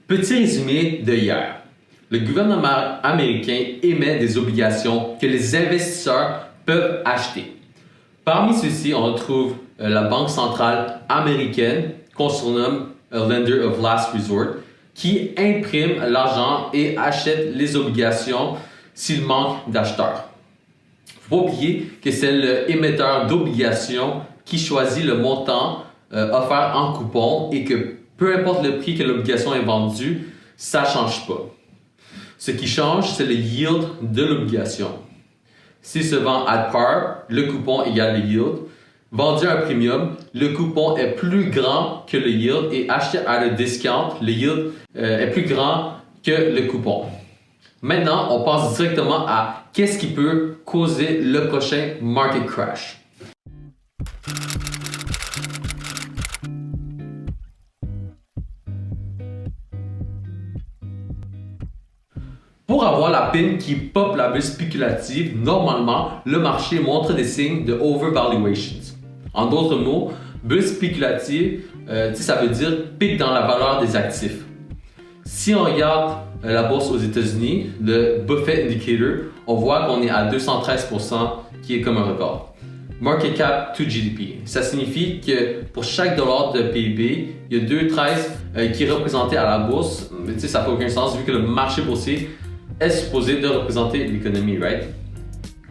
Petit résumé de hier. Le gouvernement américain émet des obligations que les investisseurs peuvent acheter. Parmi ceux-ci, on retrouve la Banque centrale américaine, qu'on surnomme a lender of last resort, qui imprime l'argent et achète les obligations s'il manque d'acheteurs. Il ne faut pas oublier que c'est l'émetteur d'obligations qui choisit le montant offert en coupon et que peu importe le prix que l'obligation est vendue, ça ne change pas. Ce qui change, c'est le yield de l'obligation. S'il se vend at par, le coupon égale le yield. Vendu à un premium, le coupon est plus grand que le yield et acheté à le discount, le yield est plus grand que le coupon. Maintenant, on passe directement à qu'est-ce qui peut causer le prochain market crash. Pour avoir la pin qui pop la bulle spéculative, normalement, le marché montre des signes de overvaluations. En d'autres mots, bulle spéculative, ça veut dire pic dans la valeur des actifs. Si on regarde la bourse aux États-Unis, le Buffett Indicator, on voit qu'on est à 213%, qui est comme un record. Market cap to GDP. Ça signifie que pour chaque dollar de PIB, il y a 2,13 qui est représenté à la bourse. Mais ça n'a aucun sens vu que le marché boursier est supposé de représenter l'économie, right?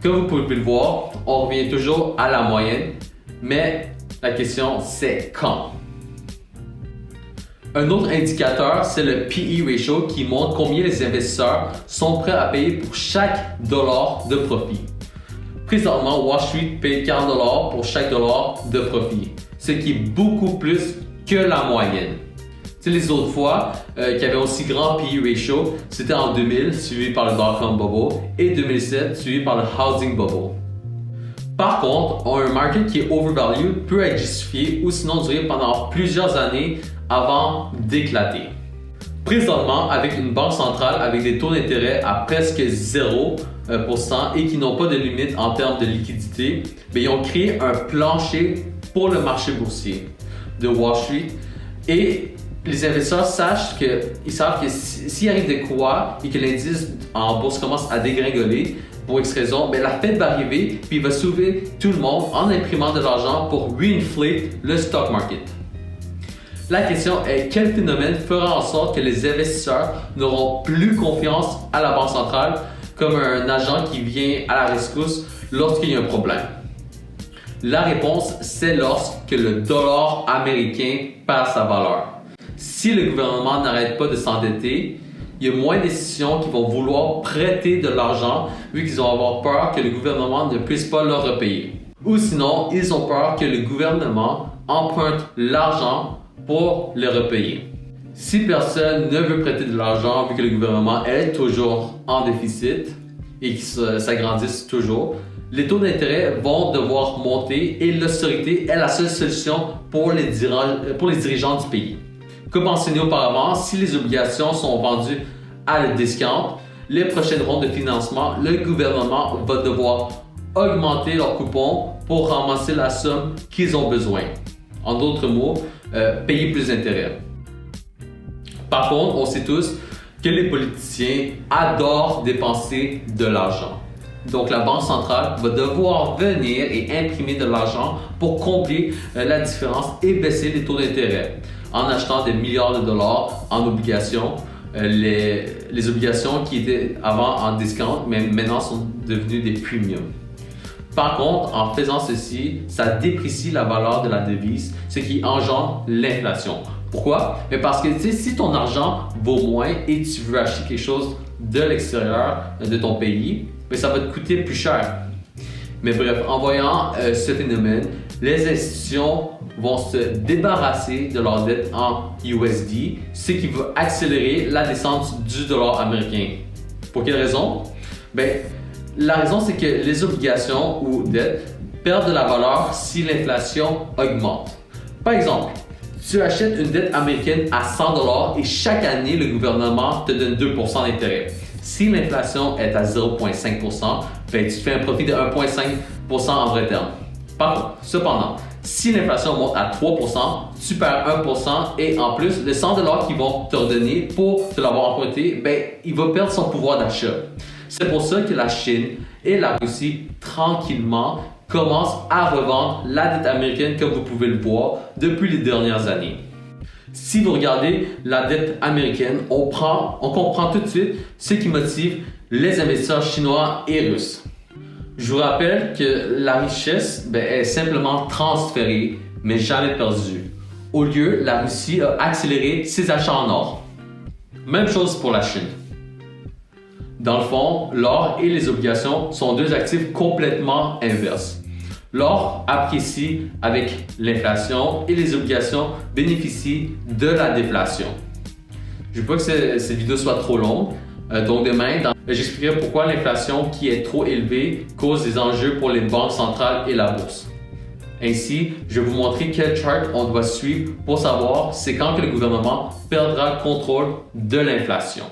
Comme vous pouvez le voir, on revient toujours à la moyenne, mais la question c'est quand? Un autre indicateur, c'est le PE ratio qui montre combien les investisseurs sont prêts à payer pour chaque dollar de profit. Présentement, Wall Street paye 40 $ pour chaque dollar de profit, ce qui est beaucoup plus que la moyenne. Les autres fois qu'il y avait aussi grand PE ratio, c'était en 2000, suivi par le dot-com bubble, et 2007, suivi par le housing bubble. Par contre, un market qui est overvalued peut être justifié ou sinon durer pendant plusieurs années avant d'éclater. Présentement, avec une banque centrale avec des taux d'intérêt à presque 0% et qui n'ont pas de limite en termes de liquidité, ils ont créé un plancher pour le marché boursier de Wall Street et les investisseurs savent que s'il arrive de quoi et que l'indice en bourse commence à dégringoler pour X raison, la Fed va arriver puis il va sauver tout le monde en imprimant de l'argent pour re-inflate le stock market. La question est quel phénomène fera en sorte que les investisseurs n'auront plus confiance à la Banque centrale comme un agent qui vient à la rescousse lorsqu'il y a un problème? La réponse, c'est lorsque le dollar américain perd sa valeur. Si le gouvernement n'arrête pas de s'endetter, il y a moins d'institutions qui vont vouloir prêter de l'argent vu qu'ils vont avoir peur que le gouvernement ne puisse pas leur repayer. Ou sinon, ils ont peur que le gouvernement emprunte l'argent pour le repayer. Si personne ne veut prêter de l'argent vu que le gouvernement est toujours en déficit et qu'il s'agrandisse toujours, les taux d'intérêt vont devoir monter et l'austérité est la seule solution pour les dirigeants du pays. Comme mentionné auparavant, si les obligations sont vendues à le discount, les prochaines rondes de financement, le gouvernement va devoir augmenter leurs coupons pour ramasser la somme qu'ils ont besoin. En d'autres mots, payer plus d'intérêt. Par contre, on sait tous que les politiciens adorent dépenser de l'argent. Donc la Banque centrale va devoir venir et imprimer de l'argent pour combler la différence et baisser les taux d'intérêt en achetant des milliards de dollars en obligations. Les obligations qui étaient avant en discount, mais maintenant sont devenues des premiums. Par contre, en faisant ceci, ça déprécie la valeur de la devise, ce qui engendre l'inflation. Pourquoi? Parce que si ton argent vaut moins et tu veux acheter quelque chose de l'extérieur de ton pays, ça va te coûter plus cher. Mais bref, en voyant ce phénomène, les institutions vont se débarrasser de leurs dettes en USD, ce qui va accélérer la descente du dollar américain. Pour quelle raison? La raison, c'est que les obligations ou dettes perdent de la valeur si l'inflation augmente. Par exemple, tu achètes une dette américaine à 100$ et chaque année, le gouvernement te donne 2% d'intérêt. Si l'inflation est à 0,5%, tu fais un profit de 1,5% en vrai terme. Cependant, Si l'inflation monte à 3%, tu perds 1% et en plus, le 100 $ qu'ils vont te redonner pour te l'avoir emprunté, ben, il va perdre son pouvoir d'achat. C'est pour ça que la Chine et la Russie, tranquillement, commencent à revendre la dette américaine comme vous pouvez le voir depuis les dernières années. Si vous regardez la dette américaine, on comprend tout de suite ce qui motive les investisseurs chinois et russes. Je vous rappelle que la richesse est simplement transférée, mais jamais perdue. Au lieu, la Russie a accéléré ses achats en or. Même chose pour la Chine. Dans le fond, l'or et les obligations sont deux actifs complètement inverses. L'or apprécie avec l'inflation et les obligations bénéficient de la déflation. Je ne veux pas que cette vidéo soit trop longue, donc demain, j'expliquerai pourquoi l'inflation qui est trop élevée cause des enjeux pour les banques centrales et la bourse. Ainsi, je vais vous montrer quel chart on doit suivre pour savoir c'est quand que le gouvernement perdra le contrôle de l'inflation.